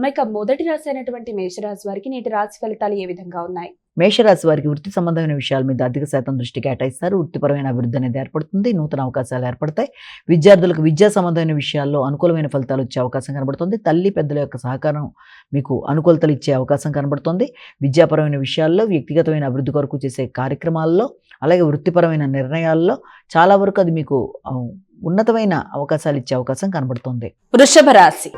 ఇక మొదటి రాశి అయినటువంటి మేషరాశి వారికి నేటి రాశి ఫలితాలు ఏ విధంగా ఉన్నాయి? మేషరాశి వారికి వృత్తి సంబంధమైన విషయాల మీద అధిక శాతం దృష్టి కేటాయిస్తారు. వృత్తిపరమైన అభివృద్ధి అనేది ఏర్పడుతుంది. నూతన అవకాశాలు ఏర్పడతాయి. విద్యార్థులకు విద్యా సంబంధమైన విషయాల్లో అనుకూలమైన ఫలితాలు వచ్చే అవకాశం కనబడుతుంది. తల్లి పెద్దల యొక్క సహకారం మీకు అనుకూలతలు ఇచ్చే అవకాశం కనబడుతుంది. విద్యాపరమైన విషయాల్లో, వ్యక్తిగతమైన అభివృద్ధి కొరకు చేసే కార్యక్రమాల్లో, అలాగే వృత్తిపరమైన నిర్ణయాల్లో చాలా వరకు అది మీకు ఉన్నతమైన అవకాశాలు ఇచ్చే అవకాశం కనబడుతుంది. వృషభ రాశి.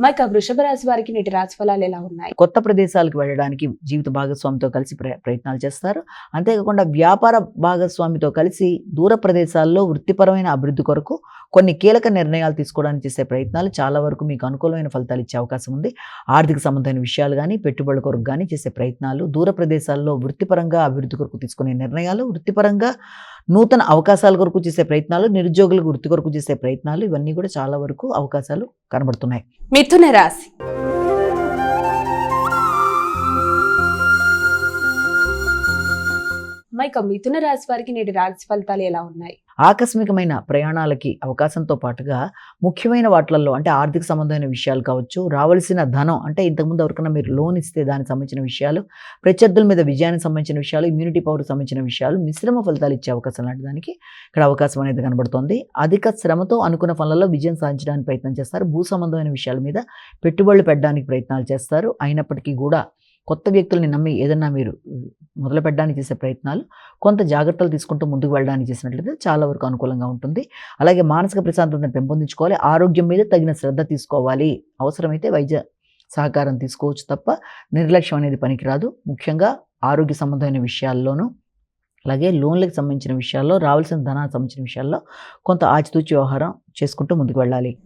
ఇక వృషభ రాశి వారికి నేటి రాశి ఫలాలు ఎలా ఉన్నాయి? కొత్త ప్రదేశాలకు వెళ్ళడానికి జీవిత భాగస్వామితో కలిసి ప్రయత్నాలు చేస్తారు. అంతేకాకుండా వ్యాపార భాగస్వామితో కలిసి దూర ప్రదేశాల్లో వృత్తిపరమైన అభివృద్ధి కొరకు కొన్ని కీలక నిర్ణయాలు తీసుకోవడానికి చేసే ప్రయత్నాలు చాలా వరకు మీకు అనుకూలమైన ఫలితాలు ఇచ్చే అవకాశం ఉంది. ఆర్థిక సంబంధమైన విషయాలు కానీ, పెట్టుబడుల కొరకు కానీ చేసే ప్రయత్నాలు, దూర ప్రదేశాల్లో వృత్తిపరంగా అభివృద్ధి కొరకు తీసుకునే నిర్ణయాలు, వృత్తిపరంగా నూతన అవకాశాల కొరకు చేసే ప్రయత్నాలు, నిరుద్యోగులకు వృత్తి కొరకు చేసే ప్రయత్నాలు, ఇవన్నీ కూడా చాలా వరకు అవకాశాలు కనబడుతున్నాయి. మిథున రాశి. ఇక మిథున రాశి వారికి నేటి రాశి ఫలితాలు ఎలా ఉన్నాయి? ఆకస్మికమైన ప్రయాణాలకి అవకాశంతో పాటుగా ముఖ్యమైన వాటిల్లో అంటే ఆర్థిక సంబంధమైన విషయాలు కావచ్చు, రావాల్సిన ధనం అంటే ఇంతకుముందు ఎవరికైనా మీరు లోన్ ఇస్తే దానికి సంబంధించిన విషయాలు, ప్రత్యర్థుల మీద విజయానికి సంబంధించిన విషయాలు, ఇమ్యూనిటీ పవర్కి సంబంధించిన విషయాలు, మిశ్రమ ఫలితాలు ఇచ్చే అవకాశం లాంటి దానికి ఇక్కడ అవకాశం అనేది కనబడుతోంది. అధిక శ్రమతో అనుకున్న పనులలో విజయం సాధించడానికి ప్రయత్నం చేస్తారు. భూ సంబంధమైన విషయాల మీద పెట్టుబడులు పెట్టడానికి ప్రయత్నాలు చేస్తారు. అయినప్పటికీ కూడా కొత్త వ్యక్తుల్ని నమ్మి ఏదన్నా మీరు మొదలు పెట్టడానికి చేసే ప్రయత్నాలు, కొంత జాగ్రత్తలు తీసుకుంటూ ముందుకు వెళ్ళడానికి చేసినట్లయితే చాలా వరకు అనుకూలంగా ఉంటుంది. అలాగే మానసిక ప్రశాంతతను పెంపొందించుకోవాలి. ఆరోగ్యం మీద తగిన శ్రద్ధ తీసుకోవాలి. అవసరమైతే వైద్య సహకారం తీసుకోవచ్చు తప్ప నిర్లక్ష్యం అనేది పనికిరాదు. ముఖ్యంగా ఆరోగ్య సంబంధమైన విషయాల్లోనూ, అలాగే లోన్లకు సంబంధించిన విషయాల్లో, రావాల్సిన ధనానికి సంబంధించిన విషయాల్లో కొంత ఆచితూచి వ్యవహారం చేసుకుంటూ ముందుకు వెళ్ళాలి.